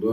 2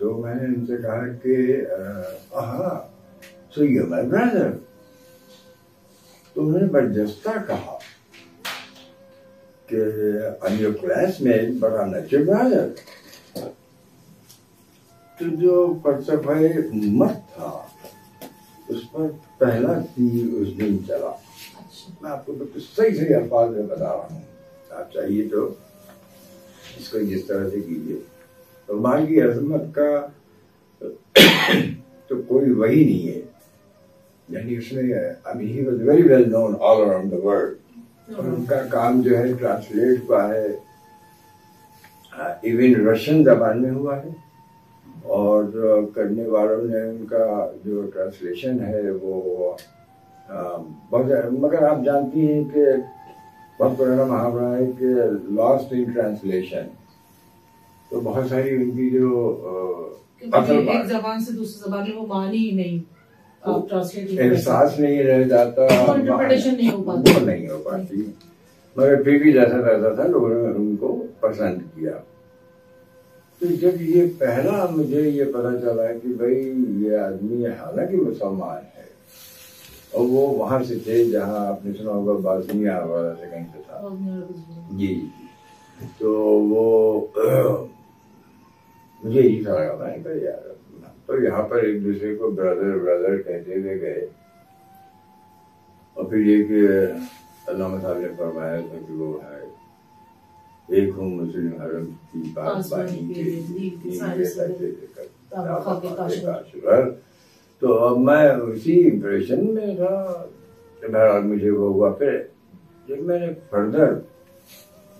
تو میں نے ان سے کہا کہ سو یو مائی برادر. تو انہوں نے برجستہ کہا کہ I'm your classmate but I'm not your brother. تو جو فلسفہ مت تھا اس پر پہلا تیر اس دن چلا. میں آپ کو بالکل صحیح الفاظ میں بتا رہا ہوں, آپ چاہیے تو اس کو جس طرح سے کیجیے. تو ماں کی عظمت کا تو کوئی وہی نہیں ہے, یعنی اس میں he was very well known all around the world. اور ان کا کام جو ہے ٹرانسلیٹ ہوا ہے, ایون رشین زبان میں ہوا ہے, اور کرنے والوں نے ان کا جو ٹرانسلیشن ہے وہ بہت, مگر آپ جانتی ہیں کہ بہت پرانا محاورہ ہے کہ لاسٹ ان ٹرانسلیشن. تو بہت ساری ان کی جو ایک زبان سے دوسری زبان میں وہ معنی ہی نہیں, احساس نہیں رہ جاتا, انٹرپریٹیشن نہیں ہو پاتی. مگر پھر بھی جیسا رہتا تھا لوگوں نے ان کو پسند کیا. تو جب یہ پہلا مجھے یہ پتا چلا کہ بھائی یہ آدمی حالانکہ مسلمان ہے, اور وہ وہاں سے تھے جہاں آپ نے سنا ہوگا باسنیا والا سے کہیں سے تھا جی, تو وہ مجھے یہی سا لگا میں کہ یار تو یہاں پر ایک دوسرے کو برادر برادر کہتے ہوئے گئے. اور پھر یہ کہ علامہ صاحب نے فرمایا تھا کہ وہ ہے ایک ہوں مسلم حرم کی بات بانی کے. تو اب میں اسی امپریشن میں تھا. بہرحال مجھے وہ ہوا. پھر جب میں نے فردر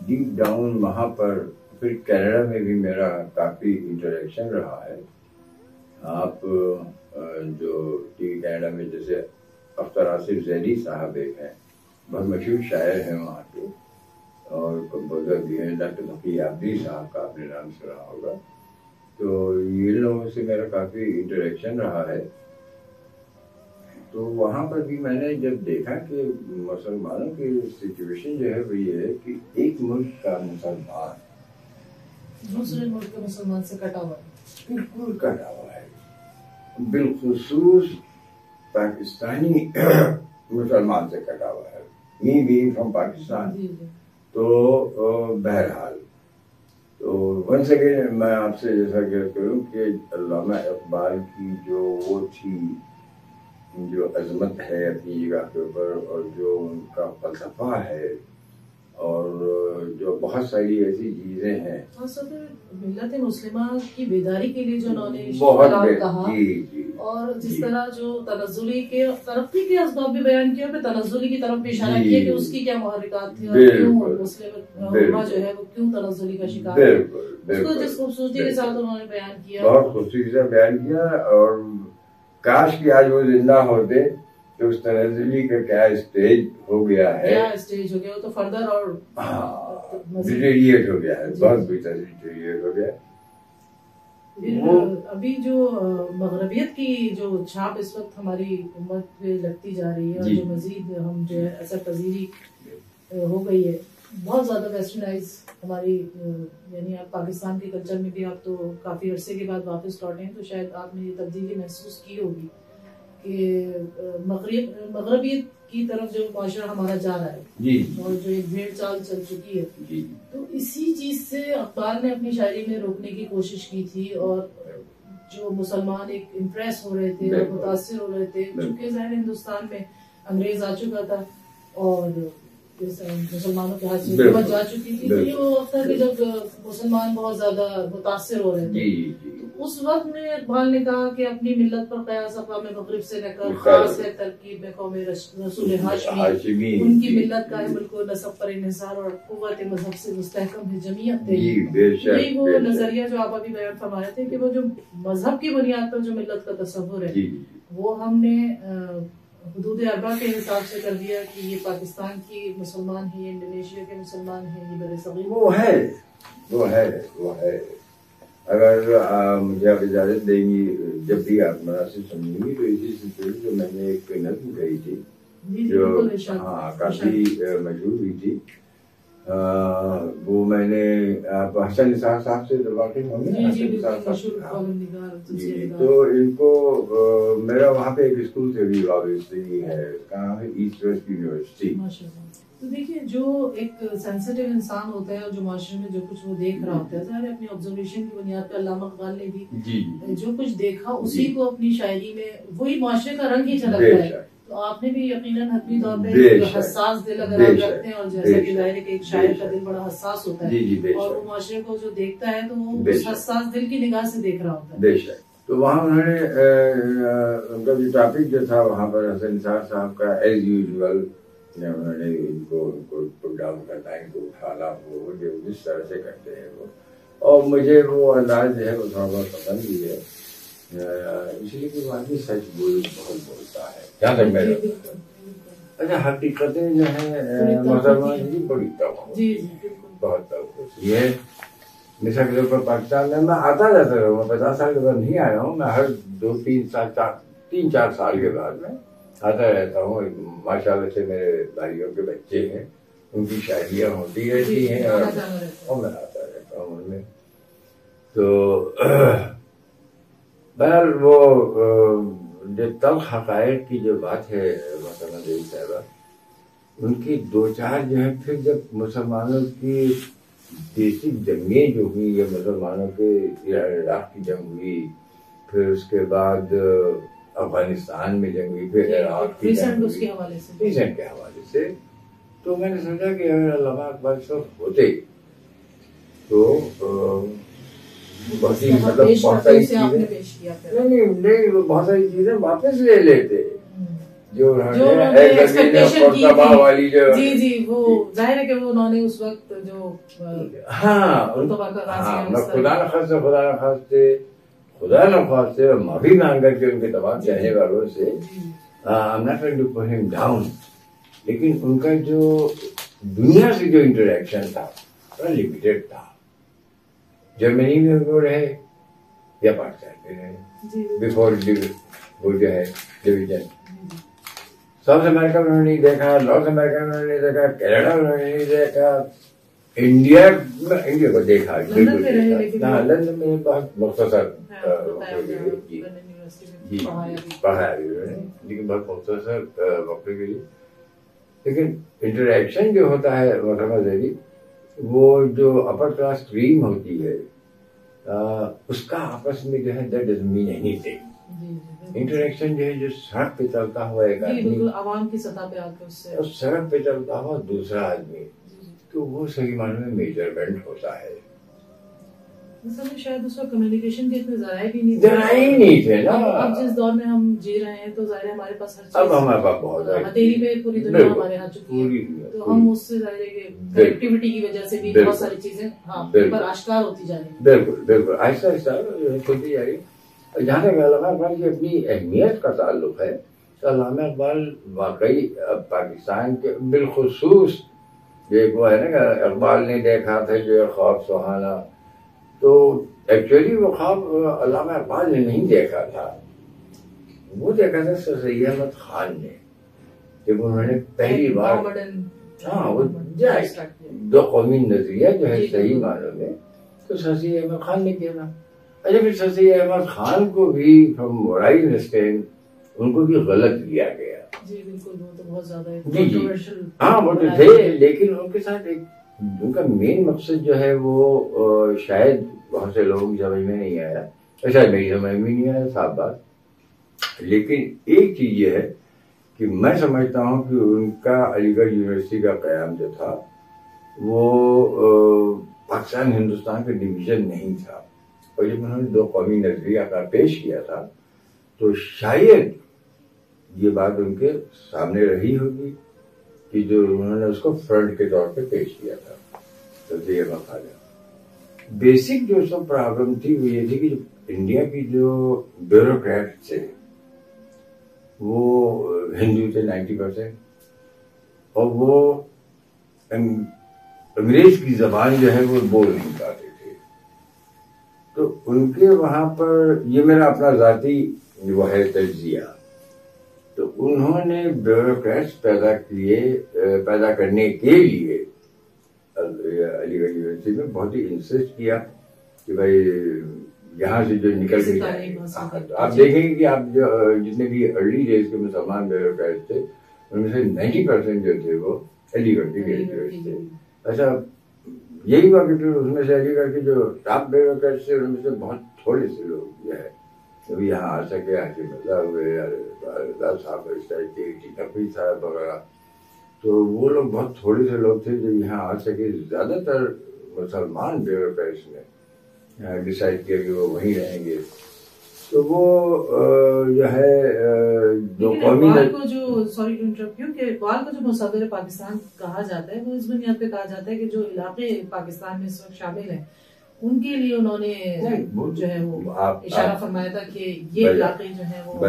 ڈیپ ڈاؤن وہاں پر, پھر کینیڈا میں بھی میرا کافی انٹریکشن رہا ہے. آپ جو ٹی وی کینیڈا میں جیسے اختر آصف زیدی صاحب ایک ہیں, بہت مشہور شاعر ہیں وہاں کے, اور کمپوزر بھی ہیں. ڈاکٹر تقی عابدی صاحب کا آپ نے نام سنا ہوگا. تو یہ لوگوں سے میرا کافی انٹریکشن رہا ہے. تو وہاں پر بھی میں نے جب دیکھا کہ مسلمانوں کی سچویشن جو ہے وہ یہ ہے کہ ایک ملک کا مسلمان دوسرے ملک کے مسلمان سے کٹا ہوا ہے, بالکل کٹا ہوا ہے. بالخصوص پاکستانی مسلمان سے کٹا ہوا ہے, می بینگ فرام پاکستان. تو بہرحال تو ونس اگین میں آپ سے جیسا کہتا ہوں کہ علامہ اقبال کی جو وہ تھی, جو عظمت ہے اپنی جگہ کے اوپر, اور جو ان کا فلسفہ ہے, اور جو بہت ساری ایسی چیزیں ہیں, ملت مسلمہ کی بیداری کے لیے جو انہوں نے بہت کہا, اور جس طرح جو تنزلی کے ترقی کے اسباب بھی بیان کیا, پھر تنزلی کی طرف بھی اشارہ کیا کہ اس کی کیا محرکات تھی, اور کیوں مسلم امہ جو ہے وہ کیوں تنزلی کا شکار ہے. اس کو جس خوبصورتی کے ساتھ انہوں نے بیان کیا, بہت خوبصورتی سے بیان کیا. اور کاش کہ آج وہ زندہ ہوتے تو اس تنزلی کا کیا اسٹیج ہو گیا ہے, کیا اسٹیج ہو گیا, وہ تو فردر اور ڈیٹیریٹ ہو گیا ہے, بہت بہتر ڈیٹیریٹ ہو گیا. ابھی جو مغربیت کی جو چھاپ اس وقت ہماری امت پہ لگتی جا رہی ہے, اور جو مزید ہم جو ہے اثر پذیری ہو گئی ہے, بہت زیادہ ویسٹرنائز ہماری, یعنی آپ پاکستان کے کلچر میں بھی آپ تو کافی عرصے کے بعد واپس لوٹے ہیں, تو شاید آپ نے یہ تبدیلی محسوس کی ہوگی کہ مغربیت کی طرف جو معاشرہ ہمارا جا رہا ہے, اور جو ایک بھیڑ چال چل چکی ہے. تو اسی چیز سے اقبال نے اپنی شاعری میں روکنے کی کوشش کی تھی, اور جو مسلمان ایک امپریس ہو رہے تھے اور متاثر ہو رہے تھے, چونکہ ظاہر ہندوستان میں انگریز آ چکا تھا اور مسلمانوں کے ہاتھ سے حکومت جا چکی تھی. تو یہ وہ وقت تھا کہ جب مسلمان بہت زیادہ متاثر ہو رہے تھے. اس وقت میں اقبال نے کہا کہ اپنی ملت پر قیاس اقوام مغرب سے نہ کر, خاص ہے ترکیب میں قوم رسول ہاشمی, ان کی ملت کا ہے ملک و نسب پر انحصار, اور قوت مذہب سے مستحکم ہے جمعیت. یہی وہ نظریہ جو آپ ابھی بیان فرما رہے تھے کہ وہ جو مذہب کی بنیاد پر جو ملت کا تصور ہے, وہ ہم نے حدود اربع کے حساب سے کر دیا کہ یہ پاکستان کی مسلمان ہیں, یہ انڈونیشیا کے مسلمان ہیں, یہ بر صغیر وہ ہے. اگر مجھے آپ اجازت دیں گی, جب بھی آپ مناسب سمجھیں گی, تو اسی سلسلے سے میں نے ایک نظم کہی تھی جو کافی مشہور ہوئی تھی. وہ میں نے حسن نثار صاحب سے واقعی تو ان کو میرا وہاں پہ ایک اسکول سے بھی وابستگی ہے، اس کا نام ہے ایسٹ ویسٹ یونیورسٹی. تو دیکھیے جو ایک سینسٹیو انسان ہوتا ہے اور جو معاشرے میں جو کچھ وہ دیکھ رہا ہوتا ہے، ظاہر اپنی آبزرویشن کی بنیاد پہ علامہ اقبال نے بھی جو کچھ دیکھا اسی کو اپنی شاعری میں وہی معاشرے کا رنگ ہی جھلکتا ہے. تو آپ نے بھی یقیناً حتمی طور پہ حساس دل اگر آپ رکھتے ہیں، اور جیسا کہ ظاہر ہے کہ ایک شاعر کا دل بڑا حساس ہوتا ہے اور وہ معاشرے کو جو دیکھتا ہے تو وہ اس حساس دل کی نگاہ سے دیکھ رہا ہوتا ہے. بے شک. تو وہاں انہوں نے ان کا جو ٹاپک جو تھا وہاں پر حسن نثار صاحب کا ایز یوزول انہوں نے ان کو ڈاؤن کرنا، ان کو اٹھانا، وہ جو جس طرح سے کرتے ہیں وہ، اور مجھے وہ انداز جو ہے وہ تھوڑا بہت پسند بھی ہے، اس لیے کہ وہ آدمی سچ بہت بولتا ہے. جہاں تک میرا اچھا حقیقتیں جو ہیں مسلمان کی بڑی بہت ہوتی ہے. مثال کے طور پر پاکستان میں آتا جاتا رہا ہوں، 50 سال کے بعد نہیں آیا ہوں، میں ہر 3-4 سال کے بعد میں آتا رہتا ہوں. ماشاء اللہ سے میرے بھائیوں کے بچے ہیں، ان کی شادیاں ہوتی رہتی ہیں اور میں آتا رہتا ہوں ان میں. تو بہرحال وہ جو تلخ حقائق کی جو بات ہے مثلا دیوی صاحبہ، ان کی 2-4 جو ہے پھر جب مسلمانوں کی بیسک جنگیں جو ہوئی یا مسلمانوں کے ایران عراق کی جنگ ہوئی، پھر اس کے بعد افغانستان میں جنگ ہوئی، پھر عراق کی جنگ ریسنٹ کے حوالے سے، تو میں نے سمجھا کہ اگر علامہ اقبال صاحب ہوتے تو بہت ہی مطلب بہت ساری چیزیں نہیں بہت ساری چیزیں واپس لے لیتے جو والی جو وہ ظاہر ہے کہ وہ انہوں نے اس وقت جو خدا نخواست سے معافی مانگ کر کے ان کے تمام چاہنے والوں سے I'm not trying to put him down، لیکن ان کا جو دنیا سے جو انٹریکشن تھا بڑا لمیٹڈ تھا. جرمنی میں وہ رہے یا پاکستان میں رہے بیفور وہ جو ہے ڈویژن. ساؤتھ امریکہ میں انہوں نے نہیں دیکھا، نارتھ امریکہ میں انہوں نے نہیں دیکھا، کینیڈا میں انہوں نے نہیں دیکھا، انڈیا کو دیکھا بالکل. لندن میں بہت مختصر پڑھایا بھی انہوں نے، لیکن بہت مختصر وقت کے لیے. لیکن انٹریکشن جو ہوتا ہے محترمہ زیدی، وہ جو اپر کلاس کریم ہوتی ہے اس کا آپس میں جو ہے that doesn't mean any thing. Interaction جو ہے جو سڑک پہ چلتا ہوا ایک آدمی عوام کی سطح پہ آ کے اس سڑک پہ چلتا ہوا دوسرا آدمی، تو وہ صحیح معنی میں میجرمنٹ ہوتا ہے. شاید اس وقت کمیونیکیشن کے اتنے ذرائع بھی نہیں تھے نا. اب جس دور میں ہم جی رہے ہیں تو ظاہر ہمارے پاس ہر چیز، اب ہمارے پاس بہت ہتھیلی پہ پوری دنیا ہمارے ہاتھ چکی ہے، تو ہم اس سے ظاہر ہے کہ کنیکٹیوٹی کی وجہ سے بھی بہت ساری چیزیں پر آشکار ہوتی جا رہی ہیں. بالکل آہستہ آہستہ کھلتی جا رہی ہے. جہاں تک علامہ اقبال کی اپنی اہمیت کا تعلق ہے تو علامہ اقبال واقعی پاکستان کے بالخصوص ایک وہ ہے نا کہ اقبال نے دیکھا تھا جو خواب سہانا، تو ایکچولی وہ خواب علامہ اقبال نے نہیں دیکھا تھا، وہ دیکھا تھا سر سید احمد خان نے، جب انہوں نے پہلی بار وہ دو قومی نظریہ جو ہے صحیح معنوں میں تو سر سید احمد خان نے کیا تھا. اچھا پھر سر سید احمد خان کو بھی فرام وٹ آئی انڈرسٹینڈ ان کو بھی غلط لیا گیا. جی بالکل، وہ تو بہت زیادہ وہ تو تھے، لیکن ان کے ساتھ ایک ان کا مین مقصد جو ہے وہ شاید بہت سے لوگوں کی سمجھ میں نہیں آیا، شاید میری سمجھ میں نہیں آیا صاحب بات. لیکن ایک چیز یہ ہے کہ میں سمجھتا ہوں کہ ان کا علی گڑھ یونیورسٹی کا قیام جو تھا وہ پاکستان ہندوستان کا ڈویژن نہیں تھا، اور جب انہوں نے دو قومی نظریہ کا پیش کیا تھا تو شاید یہ بات ان کے سامنے رہی ہوگی کہ جو انہوں نے اس کو فرنٹ کے طور پہ پیش کیا تھا. تو یہ مقالہ بیسک جو سب پرابلم تھی وہ یہ تھی کہ انڈیا کی جو بیوروکریٹ تھے وہ ہندو تھے 90%، اور وہ انگریز کی زبان جو ہے وہ بول نہیں پاتے تھے. تو ان کے وہاں پر یہ میرا اپنا ذاتی وہ ہے تجزیہ، تو انہوں نے بیوروکریٹس پیدا کرنے کے لیے علی گڑھ یونیورسٹی میں بہت ہی انسسٹ کیا کہ بھائی یہاں سے جو نکل کے جائیں گے. آپ دیکھیں گے کہ آپ جو جتنے بھی ارلی ڈیز کے مسلمان بیوروکریٹس تھے ان میں سے 90% جو تھے وہ علی گڑھ کے گریجویٹس تھے. اچھا یہی ہوا کہ پھر اس میں سے علی گڑھ کے جو ٹاپ بیوروکریٹس تھے ان میں سے بہت تھوڑے سے لوگ جو ہے جب یہاں آ سکے. حاجی مرزا ہوئے صاحب اس ٹائپ کے تقوی صاحب وغیرہ, تو وہ لوگ بہت تھوڑے سے لوگ تھے جو یہاں آ سکے. زیادہ تر مسلمان بیوروکریٹس نے ڈیسائڈ کیا کہ وہ وہیں رہیں گے. تو وہ جو ہے جو قومی کو جو سوری ٹو انٹرپٹ یو کہ اقبال کو جو مصور پاکستان کہا جاتا ہے وہ اس بنیاد پہ کہا جاتا ہے کہ جو علاقے پاکستان میں اس وقت شامل ہیں ان کے لیے انہوں نے جو ہے وہ اشارہ فرمایا تھا کہ یہ علاقے جو ہیں وہ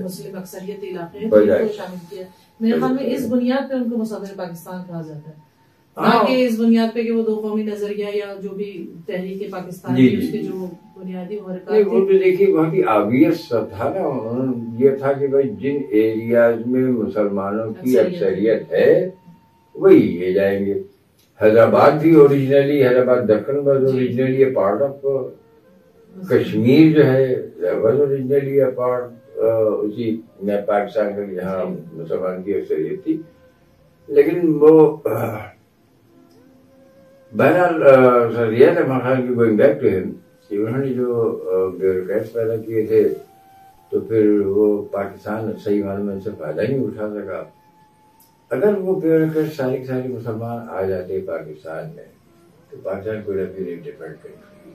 مسلم اکثریت علاقے ہیں تو شامل کیا. میرے خیال میں اس بنیاد پہ ان کو مصور پاکستان کہا جاتا ہے, نہ کہ اس بنیاد پہ کہ وہ دو قومی نظریہ یا جو بھی تحریک پاکستان کی اس کے جو بنیادی محرکات تھے. وہ تو دیکھیے بہت ہی آبویس تھا نا, یہ تھا کہ بھائی جن ایریاز میں مسلمانوں کی اکثریت ہے وہی لے جائیں گے. حیدرآباد بھی originally Hyderabad Deccan was originally a part of Kashmir جو ہے واز اوریجنلی اے پارٹ اسی میں پاکستان کا جہاں مسلمان کی اکثریت تھی. لیکن وہ بہرحال سر یہ تھا مخال کی گوئنگ بیک ٹو ہم کہ انہوں نے جو بیوروکریٹس پیدا کیے تھے تو پھر وہ پاکستان صحیح معنی میں ان سے فائدہ نہیں اٹھا سکا. اگر وہ بیوروکریٹ سارے کے سارے مسلمان آ جاتے پاکستان میں تو پاکستان کوئی نہ کوئی ڈیپینڈ کرتی,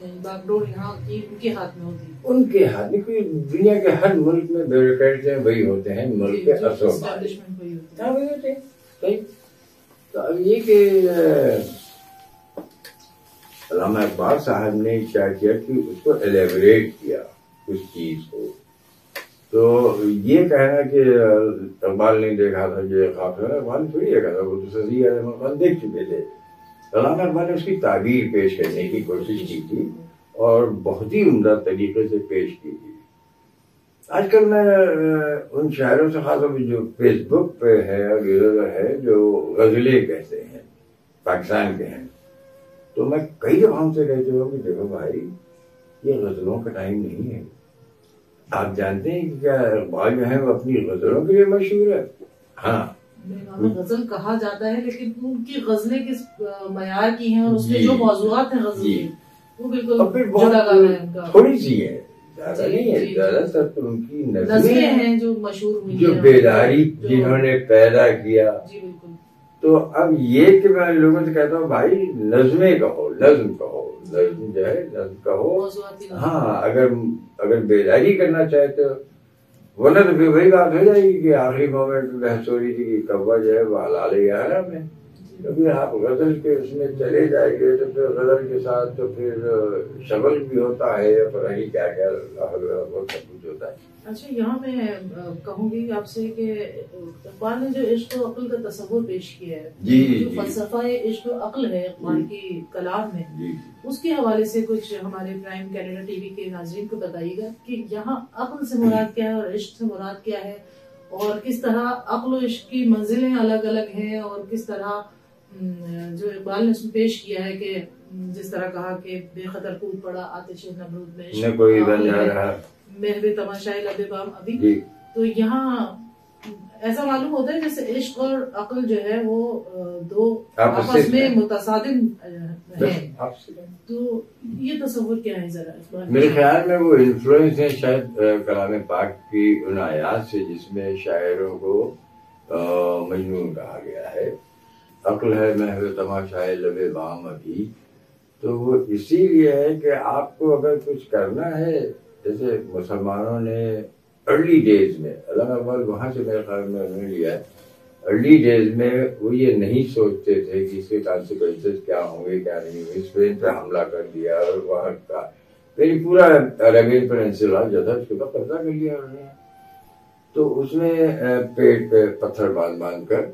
ان کے ہاتھ میں ہوتی, ان کے ہاتھ میں. کوئی دنیا کے ہر ملک میں بیوروکریٹس ہیں وہی ہوتے ہیں, ملک کے اثر وہی ہوتے ہیں. تو اب یہ کہ علامہ اقبال صاحب نے کیا کیا کہ اس کو ایلیبریٹ کیا اس چیز کو. تو یہ کہنا کہ اقبال نے دیکھا تھا یہ خواب ہے, اقبال نے تھوڑی دیکھا تھا, وہ تو سزی اقبال دیکھ چکے تھے. علامہ اقبال نے اس کی تعبیر پیش کرنے کی کوشش کی تھی اور بہت ہی عمدہ طریقے سے پیش کی تھی. آج کل میں ان شاعروں سے خاص طور پہ جو فیس بک پہ ہے اور ادھر ہے جو غزلیں کہتے ہیں پاکستان کے ہیں, تو میں کئی دفعہ ان سے کہتے ہوں کہ دیکھو بھائی یہ غزلوں کا ٹائم نہیں ہے. آپ جانتے ہیں کہ کیا اقبال جو ہے وہ اپنی غزلوں کے لیے مشہور ہے. ہاں غزل کہا جاتا ہے لیکن ان کی غزلیں کس معیار کی ہیں اور اس میں جو موضوعات ہیں غزل کی وہ بالکل تھوڑی سی ہے, زیادہ نہیں ہے. زیادہ تر تو ان کی نظمیں ہیں جو مشہور ہوئی, جو بیداری جنہوں نے پیدا کیا. تو اب یہ کہ میں لوگوں سے کہتا ہوں بھائی نظمیں کہو, نظم کہو, نظم جو ہے نظم کہو. ہاں اگر بیداری کرنا چاہتے ہو, ورنہ تو پھر وہی بات ہو جائے گی کہ آخری مومنٹ میں بحث ہو رہی تھی کہ کوا جو ہے وہ حلال حرام ہے. کبھی آپ غزل کے اس میں چلے جائیں گے تو پھر غزل کے ساتھ تو پھر شغل بھی ہوتا ہے, پتہ نہیں کیا کیا بہت سب کچھ ہوتا ہے. اچھا یہاں میں کہوں گی آپ سے کہ اقبال نے جو عشق و عقل کا تصور پیش کیا ہے, جو فلسفہ عشق و عقل ہے اقبال کی کلام میں, اس کے حوالے سے کچھ ہمارے پرائم کینیڈا ٹی وی کے ناظرین کو بتائیے گا کہ یہاں عقل سے مراد کیا ہے اور عشق سے مراد کیا ہے, اور کس طرح عقل و عشق کی منزلیں الگ الگ ہیں, اور کس طرح جو اقبال نے اس میں پیش کیا ہے کہ جس طرح کہا کہ بے خطر کود پڑا آتش نمرود میں محو تماشائے لب بام ابھی. تو یہاں ایسا معلوم ہوتا ہے جیسے عشق اور عقل جو ہے وہ دو آپس میں متصادم ہیں. تو یہ تصور کیا ہے ذرا؟ میرے خیال میں وہ انفلوئنس ہے شاید کلام پاک کی ان آیات سے جس میں شاعروں کو مجنون کہا گیا ہے. عقل ہے محو تماشائے لب بام ابھی. تو وہ اسی لیے ہے کہ آپ کو اگر کچھ کرنا ہے, جیسے مسلمانوں نے ارلی ڈیز میں, علامہ اقبال وہاں سے میرے خیال میں انہوں نے لیا ہے, ارلی ڈیز میں وہ یہ نہیں سوچتے تھے کہ اس کے کانسیکوینسز کیا ہوں گے کیا نہیں ہوئے. اسپین پہ حملہ کر دیا اور وہاں کا میری پورا عربین پینسلا جو تھا اس کے بعد قبضہ کر لیا انہوں نے. تو اس میں پیٹ پہ پتھر باندھ کر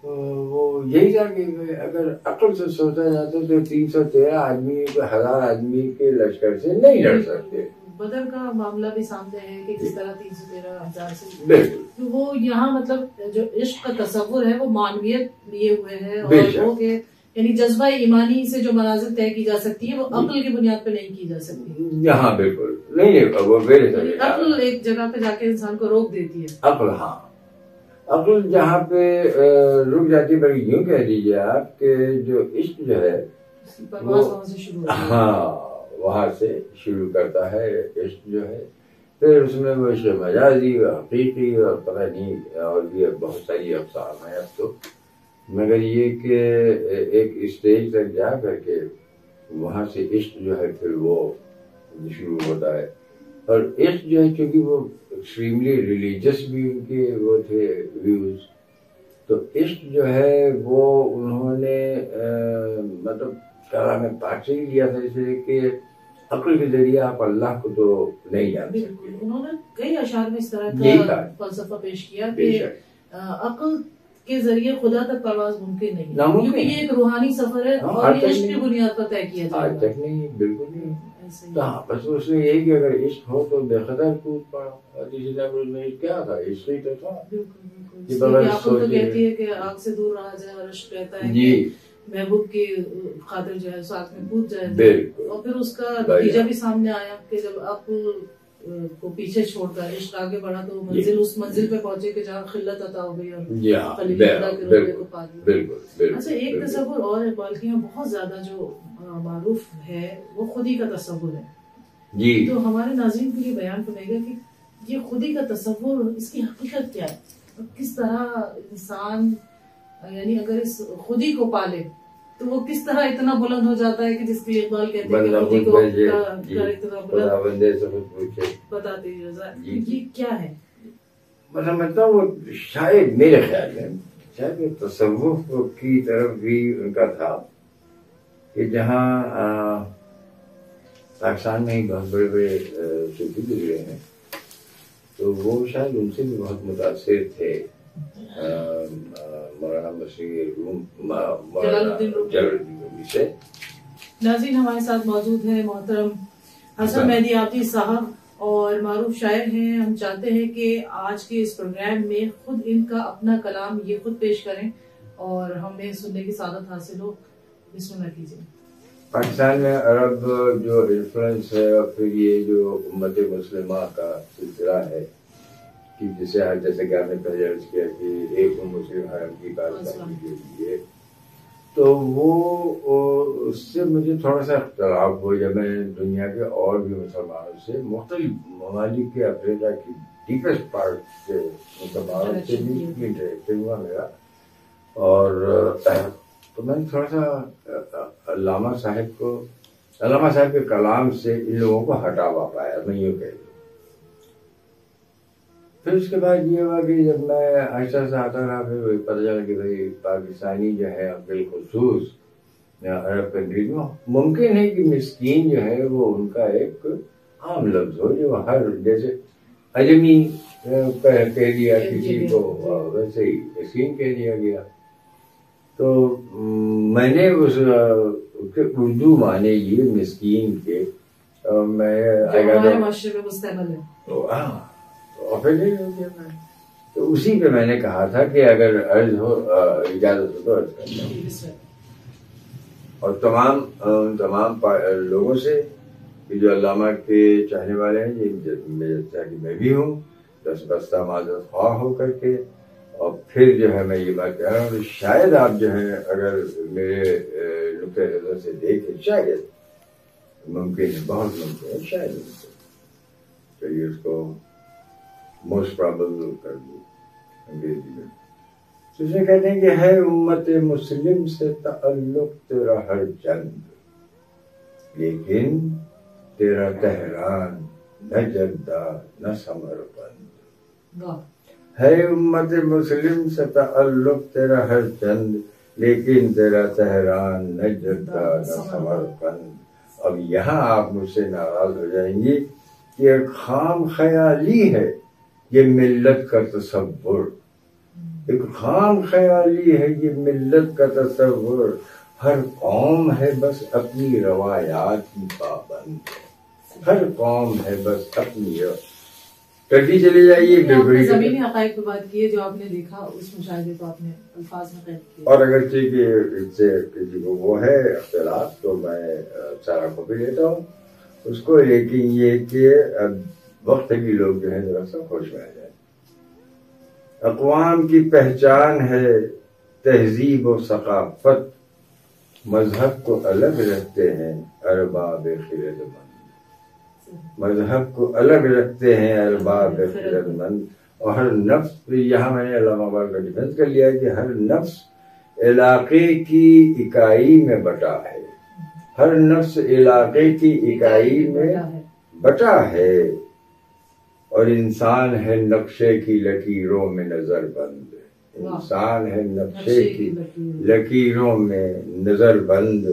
وہ یہی تھا کہ اگر عقل سے سوچا جاتا تو 313 آدمی 1000 آدمی کے لشکر سے نہیں لڑ سکتے. بدر کا معاملہ بھی سامنے ہے کہ کس طرح 313 سے بالکل وہ یہاں مطلب جو عشق کا تصور ہے وہ معنویت لیے ہوئے ہے، اور وہ کہ یعنی جذبہ ایمانی سے جو منازل طے کی جا سکتی ہے وہ عقل کی بنیاد پہ نہیں کی جا سکتی. یہاں بالکل نہیں، وہ عقل ایک جگہ پہ جا کے انسان کو روک دیتی ہے. عقل، ہاں عقل جہاں پہ رک جاتی ہے، بلکہ یوں کہہ دیجیے آپ کہ جو عشق جو ہے ہاں وہاں سے شروع کرتا ہے. عشق جو ہے پھر اس میں وہ عشق مجازی اور حقیقی اور پتہ نہیں اور بھی بہت ساری اقسام ہیں اب تو، مگر یہ کہ ایک اسٹیج تک جا کر کے وہاں سے عشق جو ہے پھر وہ شروع ہوتا ہے. اور عشق جو ہے چونکہ وہ ایکسٹریملی ریلیجس بھی ان کے وہ تھے ویوز، تو عشق جو ہے وہ انہوں نے مطلب کلام پاک سے ہی لیا تھا، اس لیے کہ عقل کے ذریعے آپ اللہ کو تو نہیں جانتے. انہوں نے کئی اشعار میں اس طرح کا فلسفہ پیش کیا کہ عقل کے ذریعے خدا تک پرواز ممکن نہیں، کیونکہ یہ ایک روحانی سفر ہے اور یہ عشق کی بنیاد پر طے کیا جائے گا. آج تک نہیں، بالکل نہیں. ہاں بس اس میں یہی کہ اگر عشق ہو تو بے قدر کود پڑا. اسی طرح میں کیا تھا، عشق ہی تو تھا. آپ تو کہتی ہے کہ آگ سے دور رہا جائے اور عشق کہتا ہے کہ محبوب کی خاطر جو ہے ساتھ میں کود جائے. اور پھر اس کا نتیجہ بھی سامنے آیا کہ جب آپ کو پیچھے چھوڑ کر عشق آگے بڑھا تو منزل اس منزل پہ پہنچے کہ جہاں خلت عطا ہو گئی اور خلیل خدا کے روضے کو پا دیا. اچھا ایک تصور اور ہے بلکہ بہت زیادہ جو معروف ہے وہ خودی کا تصور ہے. تو ہمارے ناظرین کے لیے بیان کرے گا کہ یہ خودی کا تصور اس کی حقیقت کیا ہے، کس طرح انسان یعنی اگر اس خودی کو پالے تو وہ کس طرح اتنا بلند ہو جاتا ہے کہ جس کے اقبال کہتے ہیں کہ خودی کو اتنا بلند. بتا دیجیے یہ کیا ہے. مطلب وہ شاید میرے خیال میں شاید تصوف کی طرف بھی ان کا تھا کہ جہاں پاکستان میں ہی بہت بڑے بڑے صوفی گزرے ہیں تو وہ شاید ان سے بھی بہت متاثر تھے. مولانا جلال الدین رومی سے. ناظرین ہمارے ساتھ موجود ہیں محترم حسن مہدی آبدی صاحب اور معروف شاعر ہیں. ہم چاہتے ہیں کہ آج کے اس پروگرام میں خود ان کا اپنا کلام یہ خود پیش کریں اور ہمیں سننے کی سعادت حاصل ہو. بسم اللہ کیجیے. پاکستان میں عرب جو انفلوئنس ہے اور پھر یہ جو امت مسلمہ کا سلسلہ ہے کہ جیسے کہ آپ نے پہلے عرض کیا کہ ایک مسلم حرم کی پاکستان کے لیے، تو وہ اس سے مجھے تھوڑا سا اختلاف ہو جب میں دنیا کے اور بھی مسلمانوں سے مختلف ممالک کے افریقہ کی ڈیپسٹ پارٹ کے مسلمانوں سے بھی انٹریکشن ہوا میرا. اور تو میں نے تھوڑا سا علامہ صاحب کے کلام سے ان لوگوں کو ہٹاوا پایا، میں یوں کہہ دوں. پھر اس کے بعد یہ ہوا کہ جب میں آہستہ سے آتا رہا پھر پتہ چلا کہ بھائی پاکستانی جو ہے بالخصوص عرب کنٹریز میں ممکن ہے کہ مسکین جو ہے وہ ان کا ایک عام لفظ ہو جو ہر جیسے اجمی کہہ دیا کسی کو ویسے ہی مسکین کہہ دیا گیا. تو میں نے اس اردو معنی یہ مسکین کے تو اسی پہ میں نے کہا تھا کہ اگر عرض ہو اجازت ہو تو عرض کرنا. اور تمام لوگوں سے جو علامہ کے چاہنے والے ہیں جیسا کہ میں بھی ہوں دس بستہ معذرت خواہ ہو کر کے. اور پھر جو ہے میں یہ بات کہہ رہا ہوں شاید آپ جو ہے اگر میرے نقطۂ نظر سے دیکھیں شاید ممکن ہے، بہت ممکن ہے شاید چلیے اس کو موسٹ پرابیبل کر دوں انگریزی میں. تو اسے کہتے ہیں کہ ہے امت مسلم سے تعلق تیرا ہر چند، لیکن تیرا تہران نہ جدہ نہ سمرقند. ہے امت مسلم سے تعلق تیرا ہر چند، لیکن تیرا تہران نہ جدہ نہ سمرقند. اب یہاں آپ مجھ سے ناراض ہو جائیں گی کہ ایک خام خیالی ہے یہ ملت کا تصور، ایک خام خیالی ہے یہ ملت کا تصور. ہر قوم ہے بس اپنی روایات کی پابند. ہر قوم ہے بس اپنی کرتی چلی جائیے. بالکل زمینی حقائق پہ بات کی ہے جو آپ نے دیکھا اس مشاہدے کو آپ نے الفاظ میں قید کیا. اور اگرچہ کہ اس سے کسی کو وہ ہے اختلاف تو میں سارا کو بھی لیتا ہوں اس کو, لیکن یہ کہ وقت کی لوگ جو ہے ذرا سا خوش رہ جائیں. اقوام کی پہچان ہے تہذیب و ثقافت, مذہب کو الگ رکھتے ہیں ارباب خرد مند. مذہب کو الگ رکھتے ہیں ارباب خرد مند. اور ہر نفس, یہاں میں نے علامہ اقبال کا ڈیفینس کر لیا کہ ہر نفس علاقے کی اکائی میں بٹا ہے. ہر نفس علاقے کی اکائی میں بٹا ہے, اور انسان ہے نقشے کی لکیروں میں نظر بند. انسان ہے نقشے کی لکیروں میں نظر بند.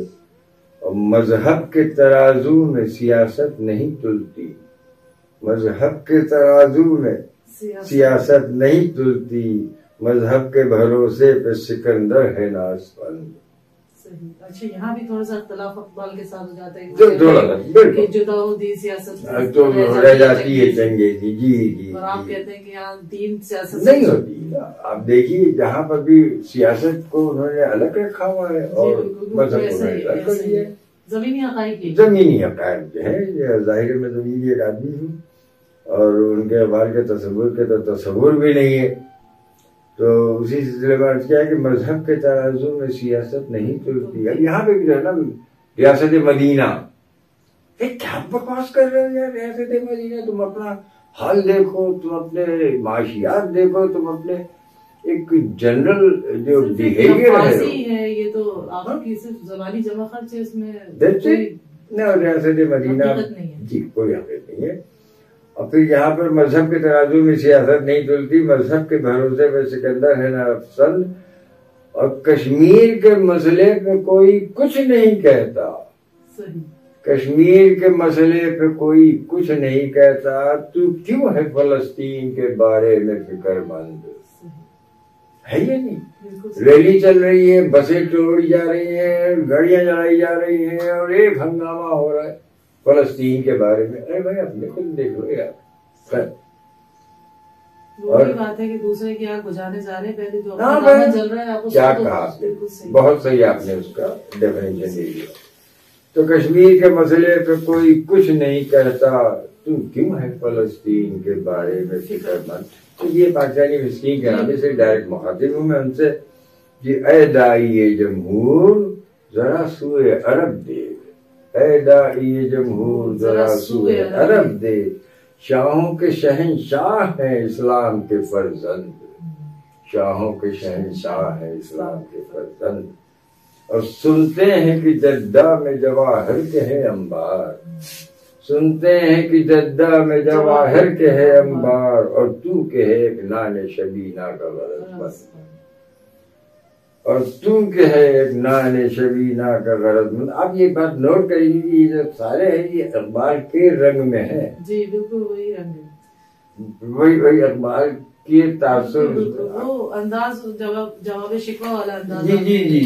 اور مذہب کے ترازو میں سیاست نہیں تلتی. مذہب کے ترازو میں سیاست نہیں تلتی. مذہب کے بھروسے پہ سکندر ہے ناسپند. اچھا, یہاں بھی تھوڑا سا اختلاف اقبال کے ساتھ ہو جاتا ہے کہ جداؤدی سیاست تو رہ جاتی ہے چنگیزی. جی جی, اور آپ کہتے ہیں کہ یہاں دین سیاست نہیں ہوتی. آپ دیکھیے جہاں پر بھی سیاست کو انہوں نے الگ رکھا ہوا ہے اور مذہب کو الگ کر دیا ہے. زمینی حقائق زمینی حقائق جو ہے, ظاہر میں زمینی ایک آدمی ہوں اور ان کے اقبال کے تصور کے تو تصور بھی نہیں ہے. تو اسی سلسلے میں عرض کیا ہے کہ مذہب کے ترازو میں سیاست نہیں تلتی. اب یہاں پہ بھی جو ہے نا ریاست مدینہ, کیا بکواس کر رہے ہو یار. ریاست مدینہ, تم اپنا حال دیکھو, تم اپنے معاشیات دیکھو, تم اپنے ایک جنرل جو بیہیویئر ہے یہ تو آپ کی صرف زبانی جمع خرچ ہے, اس میں ریاست مدینہ جی کوئی حقیقت نہیں ہے. اور پھر یہاں پر مذہب کے ترازو میں سیاست نہیں تلتی. مذہب کے بھروسے پہ سکندر ہے ناپسند. اور کشمیر کے مسئلے پہ کوئی کچھ نہیں کہتا. کشمیر کے مسئلے پہ کوئی کچھ نہیں کہتا. تو کیوں ہے فلسطین کے بارے میں فکر مند ہے؟ یہ نہیں. ریلی چل رہی ہے, بسیں توڑی جا رہی ہیں, گاڑیاں جلائی جا رہی ہیں, اور ایک ہنگامہ ہو رہا ہے فلسطین کے بارے میں. ارے بھائی اپنے خود دیکھ لو یار. وہی بات ہے کہ دوسرے کی آگ بجھانے جا رہے ہیں, پہلے جو ہنگامہ چل رہا ہے. کیا کہا, بہت صحیح آپ نے اس کا ڈیفینیشن دے دیا. تو کشمیر کے مسئلے پہ کوئی کچھ نہیں کہتا. تم کیوں ہے فلسطین کے بارے میں فکر مند. تو یہ پاکستانی مسکین کے نام سے ڈائریکٹ مخاطب ہوں میں ان سے کہ اے دائی جمہور ذرا سوئے عرب دیکھ. اے دائی جمہور ذرا سوئے عرب دیکھ. شاہوں کے شہنشاہ ہیں اسلام کے فرزند. شاہوں کے شہنشاہ ہیں اسلام کے فرزند. اور سنتے ہیں کہ جدہ میں جواہر کے ہیں انبار. سنتے ہیں کہ جدہ میں جواہر کے ہے انبار. اور تو کہ ہے ایک نان شبینہ کا غرض مند. اور تو کہ ہے ایک نان شبینہ کا غرض مند. آپ یہ بات نوٹ کریے کہ یہ جو سارے ہیں یہ اقبال کے رنگ میں ہیں. جی بالکل وہی رنگ ہے, وہی اقبال کی تاثر, وہ انداز جواب شکوہ والا انداز. جی جی جی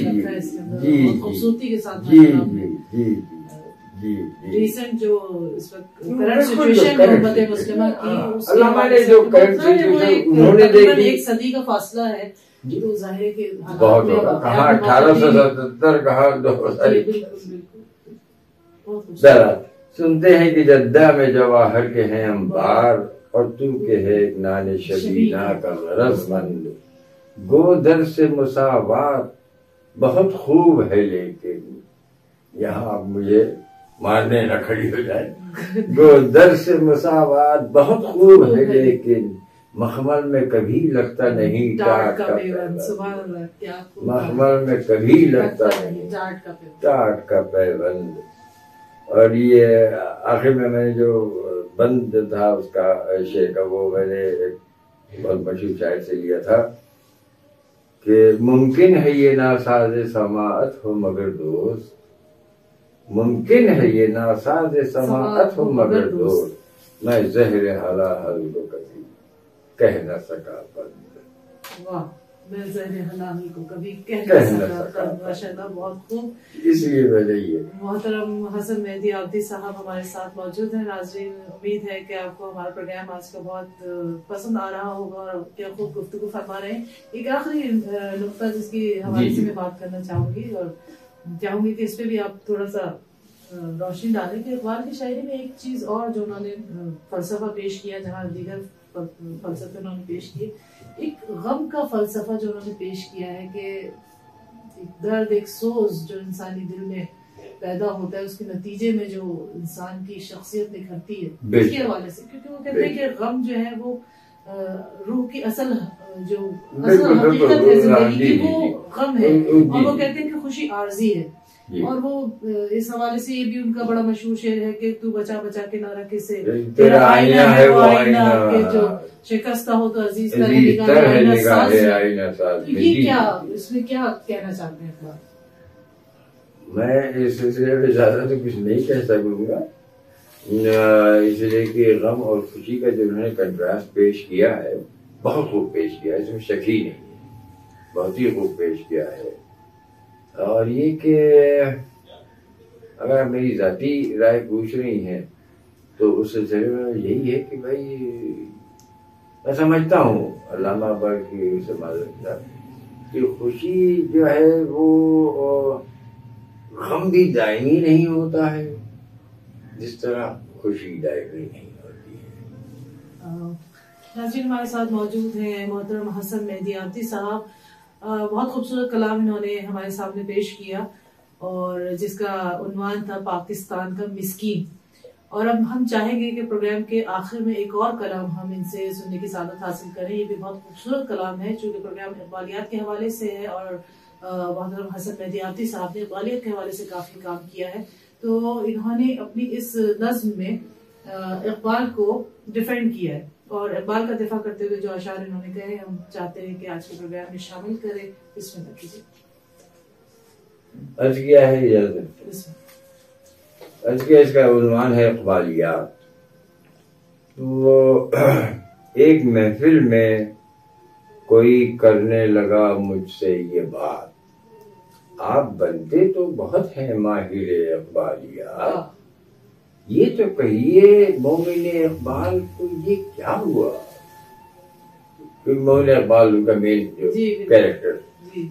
جی خوبصورتی کے ساتھ. جی جی جی جی ریسنٹ جو اس وقت کرنٹ سچویشن ہے امت مسلمہ کی, علامہ نے جو کرنٹ سچویشن انہوں نے دیکھی, ایک صدی کا فاصلہ ہے تو ظاہر ہے کہ بہت ہوگا. کہاں 1877 کہاں 2000. سنتے ہیں کہ جدہ میں جواہر کے ہیں انبار. اور تو کہ ہے ایک نان شبینہ کا غرض مند. گو در سے مساوات بہت خوب ہے لیکن, یہاں آپ مجھے مارنے نہ کھڑی ہو جائے. گو در سے مساوات بہت خوب ہے لیکن مخمل میں کبھی لگتا نہیں ٹاٹ کا پیوند. مخمل میں کبھی لگتا نہیں ٹاٹ کا پیوند. اور یہ آخر میں نے جو بند تھا اس کا شعر کا, وہ میں نے ایک بہت مشہور شاعر سے لیا تھا کہ ممکن ہے یہ ناساز سماعت ہو مگر دوست. ممکن ہے یہ ناساز سماعت ہو مگر دوست. میں زہر حلا حل کو کبھی کہہ نہ سکا بند. واہ میں ذہن حلامی کو کبھی کہہ نہیں سکتا. ماشاءاللہ بہت خوب. اس لیے بتائیے. محترم حسن مہدی عابدی صاحب ہمارے ساتھ موجود ہیں. ناظرین امید ہے کہ آپ کو ہمارا پروگرام آج کا بہت پسند آ رہا ہوگا اور کیا خوب گفتگو فرما رہے ہیں. ایک آخری نقطہ جس کی حوالے سے میں بات کرنا چاہوں گی اور چاہوں گی کہ اس پہ بھی آپ تھوڑا سا روشنی ڈالیں کہ اقبال کی شاعری میں ایک چیز اور جو انہوں نے فلسفہ پیش کیا جہاں دیگر فلسفے انہوں نے پیش کیے, ایک غم کا فلسفہ جو انہوں نے پیش کیا ہے کہ ایک درد, ایک سوز جو انسانی دل میں پیدا ہوتا ہے اس کے نتیجے میں جو انسان کی شخصیت نکھرتی ہے اس کے حوالے سے, کیونکہ وہ کہتے ہیں کہ غم جو ہے وہ روح کی اصل حقیقت ہے زندگی کی, وہ غم ہے. اور وہ کہتے ہیں کہ خوشی عارضی ہے. اور وہ اس حوالے سے یہ بھی ان کا بڑا مشہور شعر ہے کہ تو بچا بچا کے نہ رکھے سے تیرا آئینہ ہے وہ آئینہ, کہ جو شکستہ ہو تو عزیز کا آئینہ ساز. یہ کیا اس میں کیا کہنا چاہتے ہیں اقبال؟ میں اس سلسلے میں زیادہ تو کچھ نہیں کہہ سکوں گا, اس لیے کہ غم اور خوشی کا جو انہوں نے کنٹراسٹ پیش کیا ہے بہت خوب پیش کیا ہے, اس میں شک ہی نہیں ہے, بہت ہی خوب پیش کیا ہے. اور یہ کہ اگر میری ذاتی رائے پوچھ رہی ہیں تو اس سلسلے میں یہی ہے کہ بھائی میں سمجھتا ہوں علامہ اقبال کی کہ خوشی جو ہے وہ غم بھی دائمی نہیں ہوتا ہے جس طرح خوشی دائمی نہیں ہوتی ہے. ناظرین ہمارے ساتھ موجود ہیں محترم حسن مہدی عابدی صاحب. بہت خوبصورت کلام انہوں نے ہمارے سامنے پیش کیا اور جس کا عنوان تھا پاکستان کا مسکین. اور اب ہم چاہیں گے کہ پروگرام کے آخر میں ایک اور کلام ہم ان سے سننے کی سعادت حاصل کریں. یہ بھی بہت خوبصورت کلام ہے چونکہ پروگرام اقبالیات کے حوالے سے ہے اور محترم حسن مہدی عابدی صاحب نے اقبالیت کے حوالے سے کافی کام کیا ہے. تو انہوں نے اپنی اس نظم میں اقبال کو ڈیفینڈ کیا ہے اور اقبال کا دفاع کرتے ہوئے جو اشعار انہوں نے کہے ہم چاہتے ہیں کہ آج کے پروگرام میں شامل کریں. اس میں کیجیے. عرض کیا ہے عرض کیا اس کا عنوان ہے اقبالیات. وہ ایک محفل میں کوئی کرنے لگا مجھ سے یہ بات, آپ بنتے تو بہت ہیں ماہر اقبالیات, یہ تو کہیے مومن اقبال کو یہ کیا ہوا. مومن اقبال ان کا مین جو کیریکٹر, جی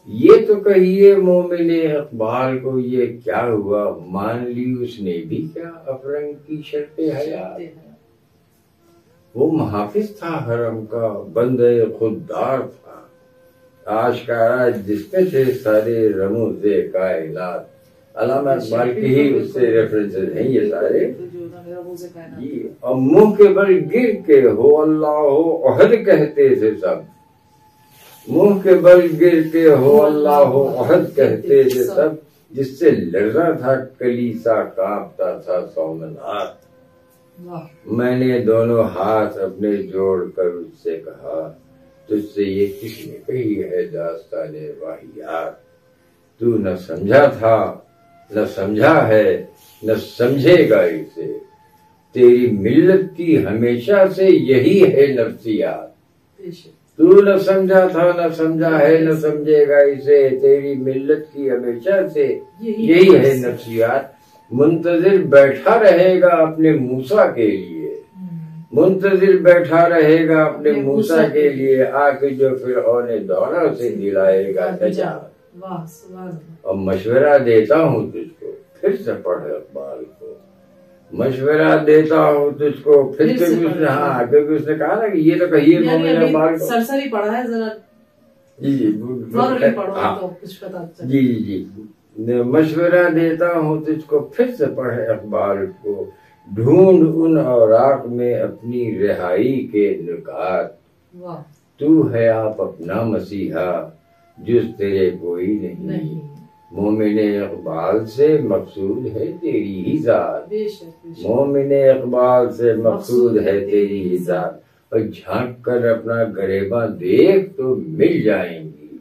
یہ تو کہیے مومن اقبال کو یہ کیا ہوا, مان لی اس نے بھی کیا افرنگ کی شرط حیات. وہ محافظ تھا حرم کا, بندے خوددار تھا, آشکارا جس میں تھے سارے رموز کائنات. علامہ اقبال کی ہی اس سے ریفرنسز ہیں یہ سارے. جی اور منہ کے بل گر کے ہو اللہ ہو احد کہتے تھے سب, منہ کے بل گر کے ہو اللہ ہو احد کہتے تھے سب, جس سے لرزا تھا کلیسا کانپتا تھا سومنات. میں نے دونوں ہاتھ اپنے جوڑ کر اس سے کہا تجھ سے یہ کس نے کہی ہے داستان واہیات. تو نہ سمجھا تھا نہ سمجھا ہے نہ سمجھے گا اسے, تیری ملت کی ہمیشہ سے یہی ہے نفسیات. تو نہ سمجھا تھا نہ سمجھا ہے نہ سمجھے گا اسے, تیری ملت کی ہمیشہ سے یہی ہے نفسیات. منتظر بیٹھا رہے گا اپنے موسیٰ کے لیے, منتظر بیٹھا رہے گا اپنے موسیٰ کے لیے, آ کے جو فرعون دورہ سے دلائے گا نجات. اور مشورہ دیتا ہوں تجھ کو پھر سے پڑھ اقبال کو, مشورہ دیتا ہوں تجھ کو پھر سے. ہاں کیونکہ اس نے کہا نا کہ یہ تو کہیے مومن اقبال کو سرسری پڑھا ہے ذرا. جی جی مشورہ دیتا ہوں تجھ کو پھر سے پڑھ اقبال کو, ڈھونڈ ان اوراق میں اپنی رہائی کے نکات. تو ہے آپ اپنا مسیحا جز تیرے کوئی نہیں, مومن اقبال سے مقصود ہے تیری ہی ذات, مومن اقبال سے مقصود ہے تیری ہی ذات. اور جھانک کر اپنا گریباں دیکھ تو مل جائیں گی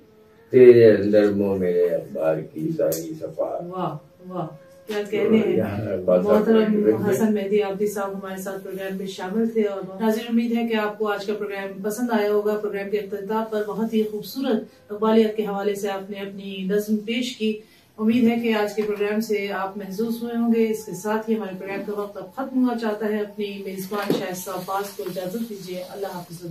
تیرے اندر مومن اقبال کی ساری صفات. واہ واہ کیا کہنے ہیں. محترم حسن مہدی عابدی صاحب ہمارے ساتھ پروگرام میں شامل تھے. اور ناظرین امید ہے کہ آپ کو آج کا پروگرام پسند آیا ہوگا. پروگرام کے اختتام پر بہت ہی خوبصورت اقبالیت کے حوالے سے آپ نے اپنی نظم پیش کی. امید ہے کہ آج کے پروگرام سے آپ محظوظ ہوئے ہوں گے. اس کے ساتھ ہی ہمارے پروگرام کا وقت اب ختم ہوا چاہتا ہے. اپنی میزبان شائستہ عباس کو اجازت دیجیے. اللہ حافظ.